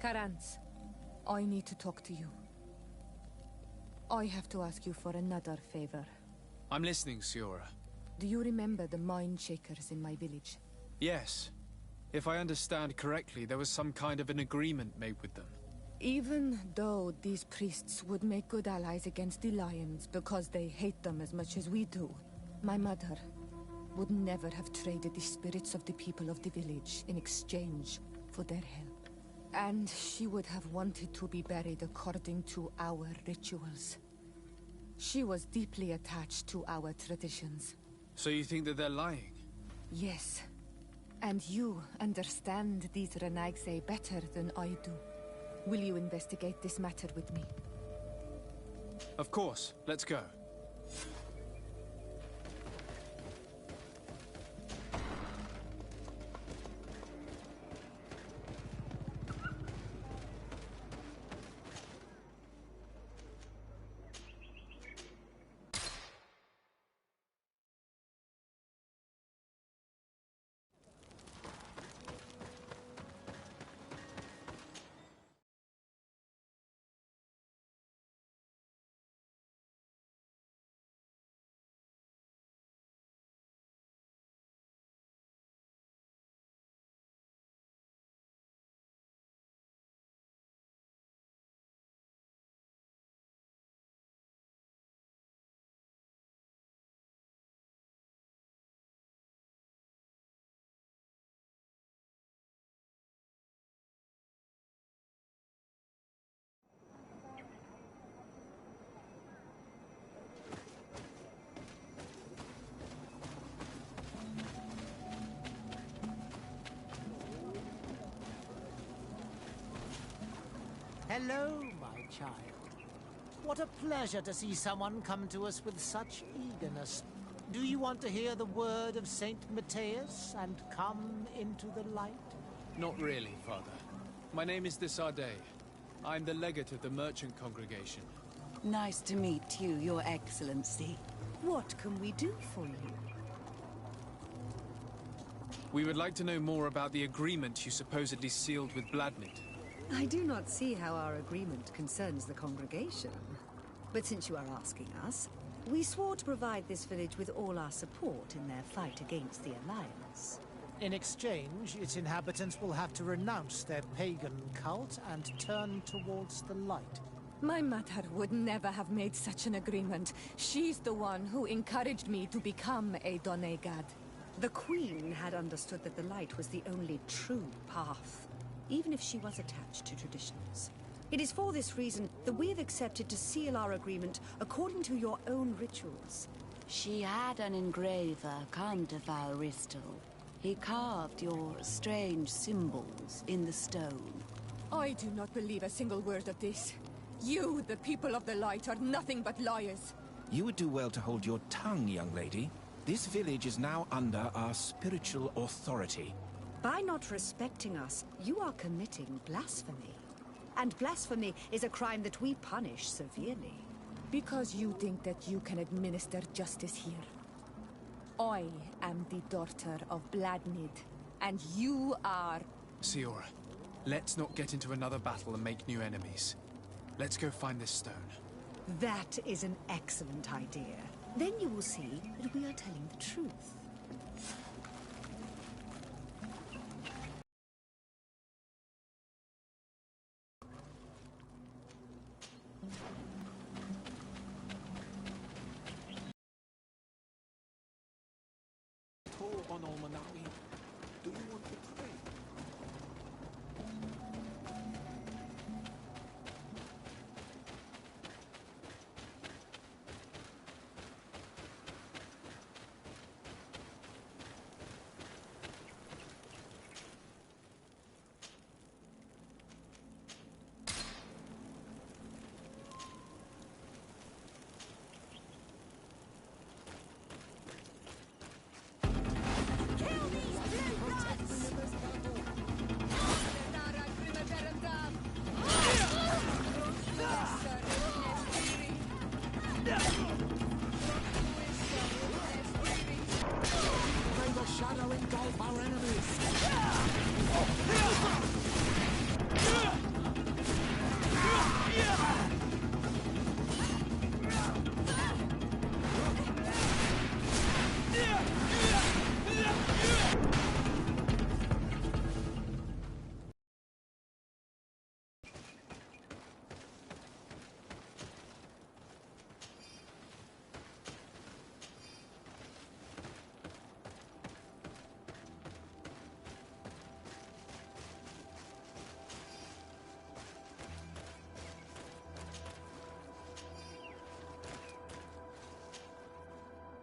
Karans, I need to talk to you. I have to ask you for another favor. I'm listening, Siora. Do you remember the mind shakers in my village? Yes. If I understand correctly, there was some kind of an agreement made with them. Even though these priests would make good allies against the lions because they hate them as much as we do, my mother would never have traded the spirits of the people of the village in exchange for their help. And she would have wanted to be buried according to our rituals. She was deeply attached to our traditions. So you think that they're lying? Yes. And you understand these Renagse better than I do. Will you investigate this matter with me? Of course. Let's go. Hello, my child. What a pleasure to see someone come to us with such eagerness. Do you want to hear the word of Saint Matthias and come into the light? Not really, Father. My name is De Sarde. I'm the legate of the merchant congregation. Nice to meet you, Your Excellency. What can we do for you? We would like to know more about the agreement you supposedly sealed with Bladnid. I do not see how our agreement concerns the congregation. But since you are asking us, we swore to provide this village with all our support in their fight against the Alliance. In exchange, its inhabitants will have to renounce their pagan cult and turn towards the light. My mother would never have made such an agreement. She's the one who encouraged me to become a Donegad. The Queen had understood that the light was the only true path, even if she was attached to traditions. It is for this reason that we have accepted to seal our agreement according to your own rituals. She had an engraver, Cantaval Ristel. He carved your strange symbols in the stone. I do not believe a single word of this. You, the people of the light, are nothing but liars. You would do well to hold your tongue, young lady. This village is now under our spiritual authority. By not respecting us, you are committing blasphemy. And blasphemy is a crime that we punish severely. Because you think that you can administer justice here. I am the daughter of Bladnid, and you are... Siora, let's not get into another battle and make new enemies. Let's go find this stone. That is an excellent idea. Then you will see that we are telling the truth. Do you want to pray? Kill the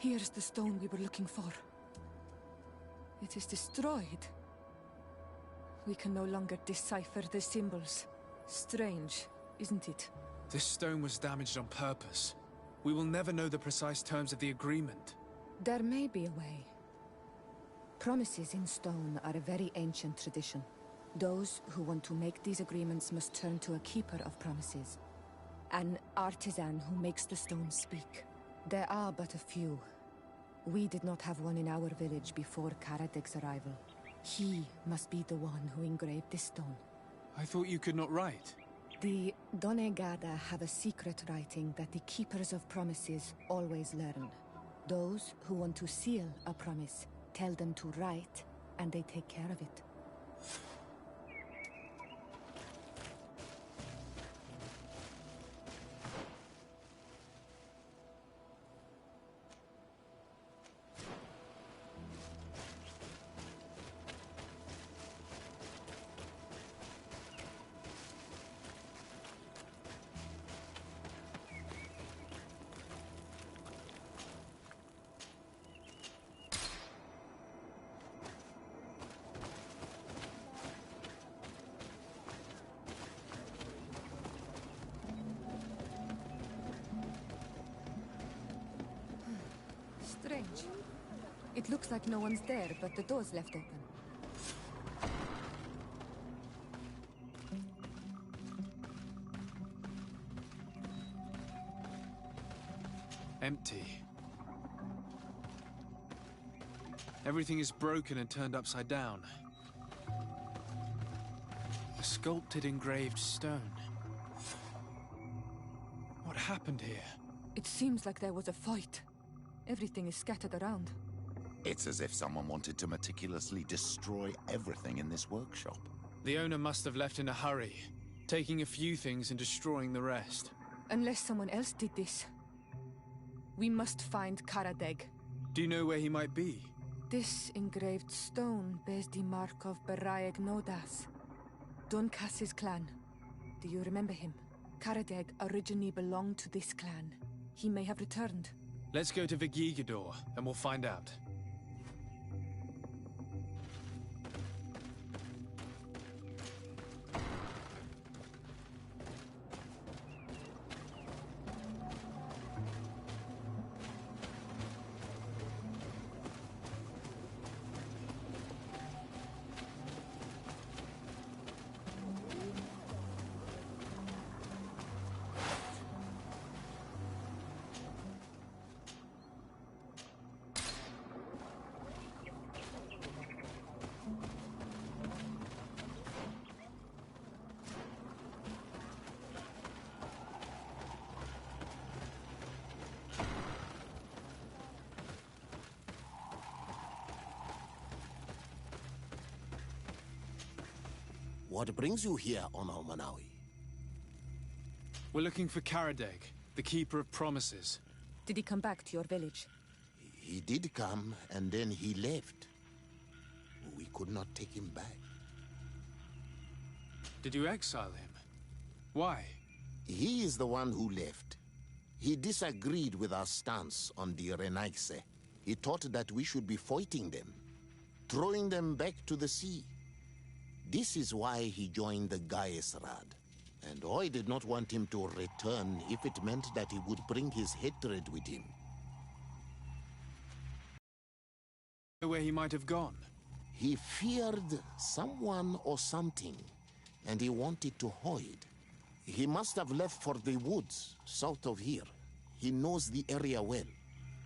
Here's the stone we were looking for. It is destroyed. We can no longer decipher the symbols. Strange, isn't it? This stone was damaged on purpose. We will never know the precise terms of the agreement. There may be a way. Promises in stone are a very ancient tradition. Those who want to make these agreements must turn to a keeper of promises. An artisan who makes the stones speak. There are but a few. We did not have one in our village before Karadeg's arrival. He must be the one who engraved this stone. I thought you could not write. The Donegada have a secret writing that the keepers of promises always learn. Those who want to seal a promise tell them to write, and they take care of it. Strange. It looks like no one's there, but the door's left open. Empty. Everything is broken and turned upside down. A sculpted engraved stone. What happened here? It seems like there was a fight. Everything is scattered around. It's as if someone wanted to meticulously destroy everything in this workshop. The owner must have left in a hurry, taking a few things and destroying the rest. Unless someone else did this. We must find Karadeg. Do you know where he might be? This engraved stone bears the mark of Baraeg Nodas, Donkas's clan. Do you remember him? Karadeg originally belonged to this clan. He may have returned. Let's go to Vigigador, and we'll find out. What brings you here on Almanawi? We're looking for Karadeg, the Keeper of Promises. Did he come back to your village? He did come, and then he left. We could not take him back. Did you exile him? Why? He is the one who left. He disagreed with our stance on the Renaise. He thought that we should be fighting them, throwing them back to the sea. This is why he joined the Gaesrad. And I did not want him to return if it meant that he would bring his hatred with him. Where he might have gone? He feared someone or something, and he wanted to hide. He must have left for the woods, south of here. He knows the area well.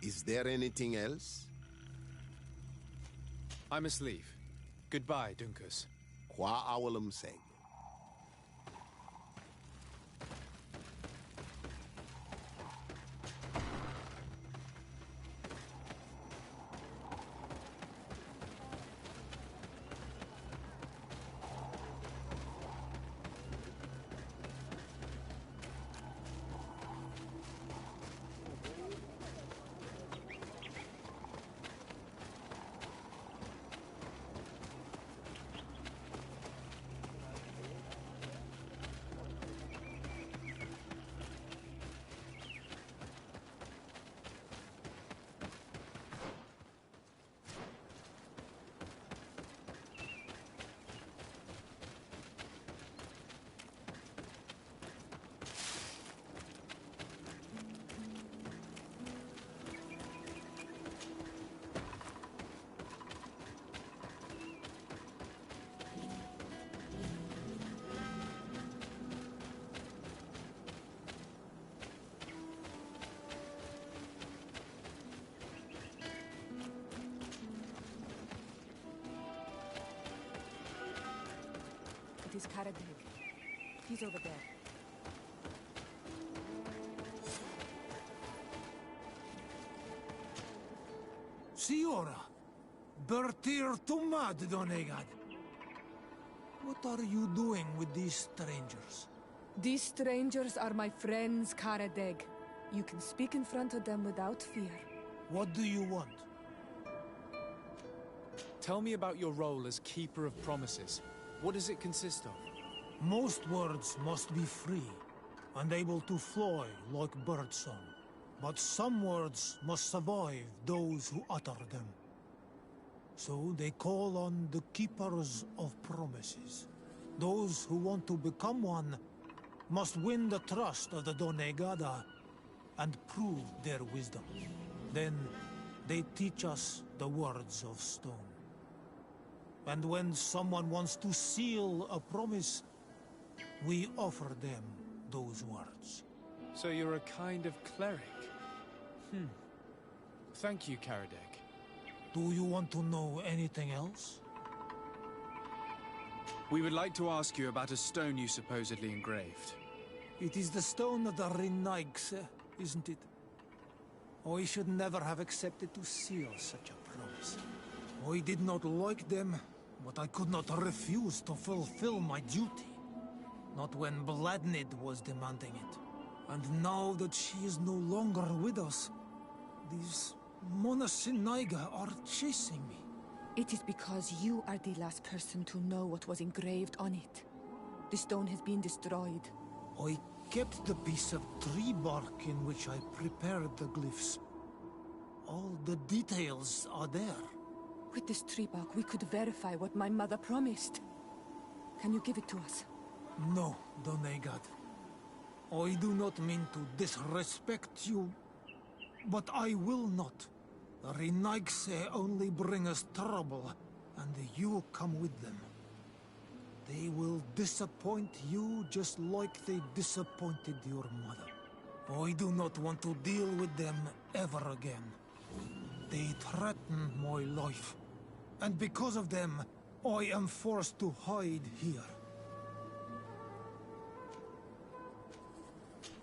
Is there anything else? I must leave. Goodbye, Dunkus. Qua awalum seg. is Karadeg. He's over there. Signora, Bertir Tumad Donegad. What are you doing with these strangers? These strangers are my friends, Karadeg. You can speak in front of them without fear. What do you want? Tell me about your role as Keeper of Promises. What does it consist of? Most words must be free and able to fly like birdsong. But some words must survive those who utter them. So they call on the Keepers of Promises. Those who want to become one must win the trust of the Donegada and prove their wisdom. Then they teach us the words of stone. And when someone wants to seal a promise, we offer them those words. So you're a kind of cleric? Thank you, Karadeg. Do you want to know anything else? We would like to ask you about a stone you supposedly engraved. It is the stone of the Renaigse, isn't it? I should never have accepted to seal such a promise. I did not like them, but I could not refuse to fulfill my duty. Not when Bladnid was demanding it. And now that she is no longer with us, these Monasinaiga are chasing me. It is because you are the last person to know what was engraved on it. The stone has been destroyed. I kept the piece of tree bark in which I prepared the glyphs. All the details are there. With this tree bark, we could verify what my mother promised. Can you give it to us? No, Donegad. I do not mean to disrespect you, but I will not. The Renaigse only bring us trouble, and you come with them. They will disappoint you just like they disappointed your mother. I do not want to deal with them ever again. They threaten my life, and because of them, I am forced to hide here.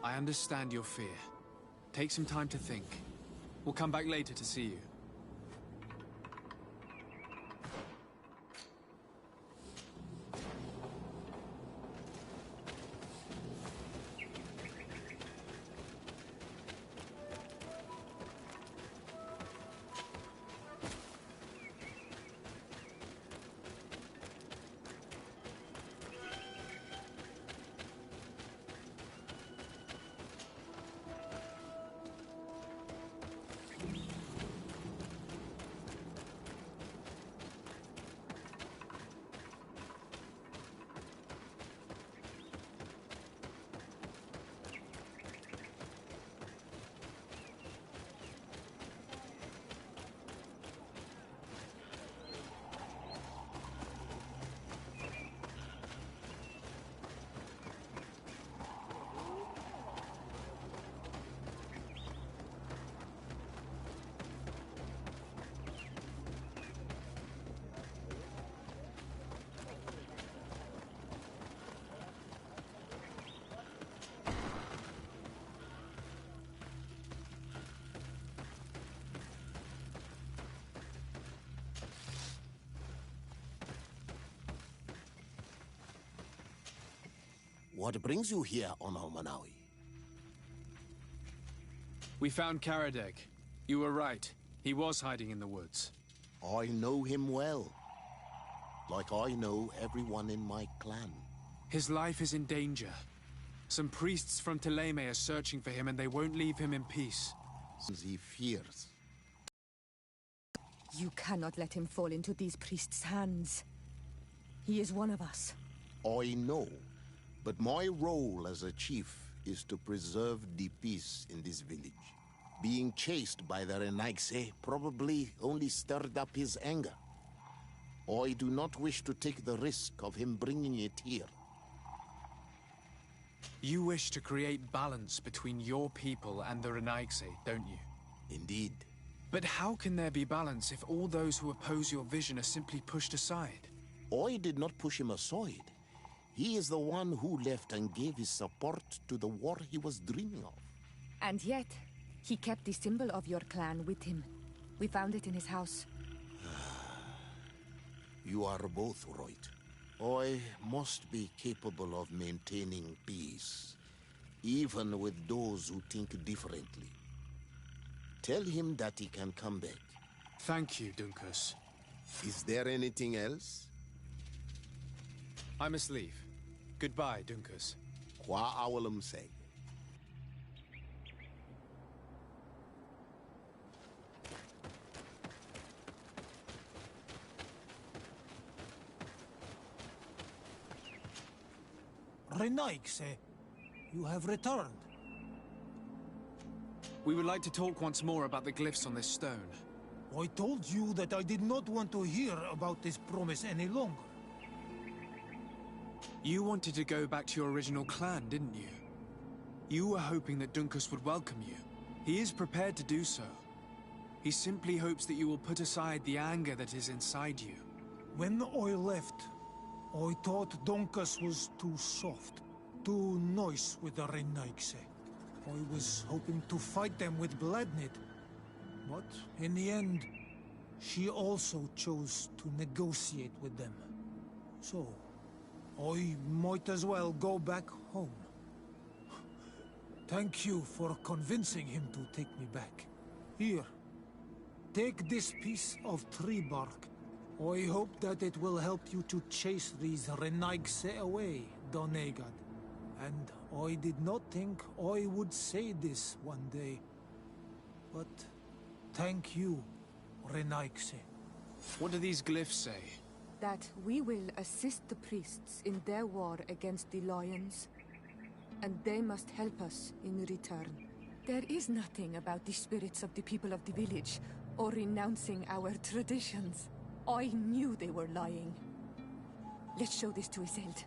I understand your fear. Take some time to think. We'll come back later to see you. What brings you here on Almanawi? We found Karadeg. You were right. He was hiding in the woods. I know him well. Like I know everyone in my clan. His life is in danger. Some priests from Teleme are searching for him and they won't leave him in peace. He fears. You cannot let him fall into these priests' hands. He is one of us. I know. But my role as a chief is to preserve the peace in this village. Being chased by the Renaigse probably only stirred up his anger. I do not wish to take the risk of him bringing it here. You wish to create balance between your people and the Renaigse, don't you? Indeed. But how can there be balance if all those who oppose your vision are simply pushed aside? I did not push him aside. He is the one who left and gave his support to the war he was dreaming of. And yet, he kept the symbol of your clan with him. We found it in his house. You are both right. I must be capable of maintaining peace, even with those who think differently. Tell him that he can come back. Thank you, Dunkus. Is there anything else? I must leave. Goodbye, Dunkus. Qua awalum say. Renaigse, you have returned. We would like to talk once more about the glyphs on this stone. I told you that I did not want to hear about this promise any longer. You wanted to go back to your original clan, didn't you? You were hoping that Dunkus would welcome you. He is prepared to do so. He simply hopes that you will put aside the anger that is inside you. When I left, I thought Dunkus was too soft, too nice with the Renaigse. I was hoping to fight them with Bladnid, but in the end, she also chose to negotiate with them. So, I might as well go back home. Thank you for convincing him to take me back. Here, take this piece of tree bark. I hope that it will help you to chase these Renaigse away, Donegad. And I did not think I would say this one day. But thank you, Renaigse. What do these glyphs say? That we will assist the priests in their war against the lions, and they must help us in return. There is nothing about the spirits of the people of the village, or renouncing our traditions. I knew they were lying. Let's show this to Iselt.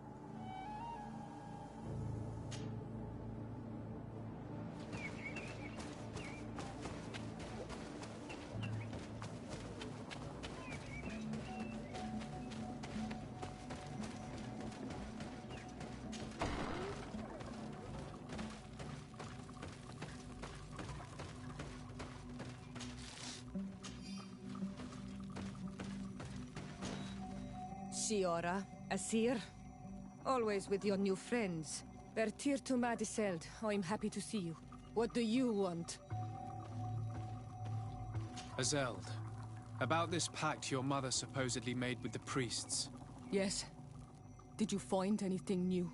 Shiora, Asir, always with your new friends. Bertir to Madiseld, I'm happy to see you. What do you want? Azeld, about this pact your mother supposedly made with the priests. Yes. Did you find anything new?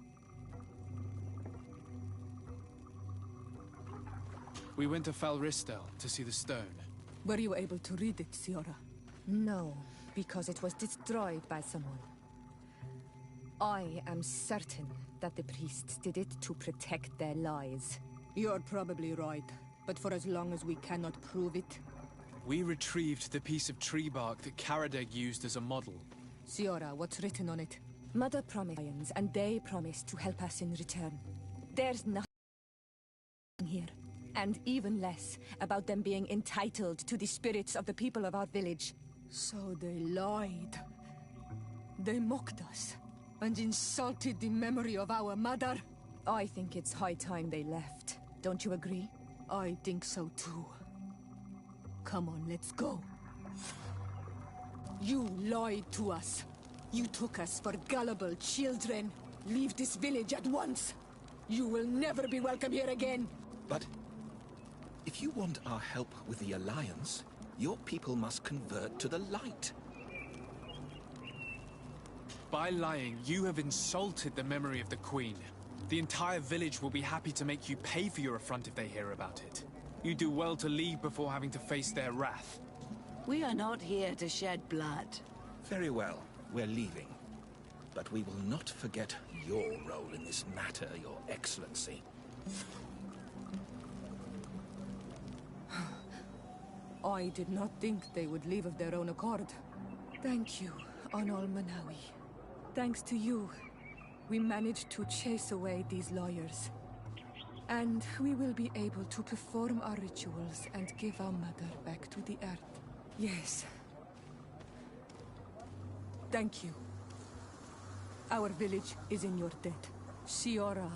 We went to Falristel to see the stone. Were you able to read it, Shiora? No, because it was destroyed by someone. I am certain that the priests did it to protect their lies. You're probably right, but for as long as we cannot prove it... We retrieved the piece of tree bark that Karadeg used as a model. Shiora, what's written on it? Mother promised lions, and they promised to help us in return. There's nothing here, and even less about them being entitled to the spirits of the people of our village. So they lied. They mocked us, and insulted the memory of our mother. I think it's high time they left. Don't you agree? I think so too. Come on, let's go. You lied to us. You took us for gullible children. Leave this village at once. You will never be welcome here again. But if you want our help with the Alliance, your people must convert to the light. By lying, you have insulted the memory of the Queen. The entire village will be happy to make you pay for your affront if they hear about it. You do well to leave before having to face their wrath. We are not here to shed blood. Very well, we're leaving. But we will not forget your role in this matter, Your Excellency. I did not think they would leave of their own accord. Thank you, Onol Manawi. Thanks to you, we managed to chase away these lawyers. And we will be able to perform our rituals and give our mother back to the earth. Yes. Thank you. Our village is in your debt. Shiora,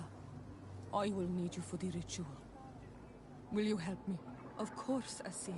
I will need you for the ritual. Will you help me? Of course, Asir.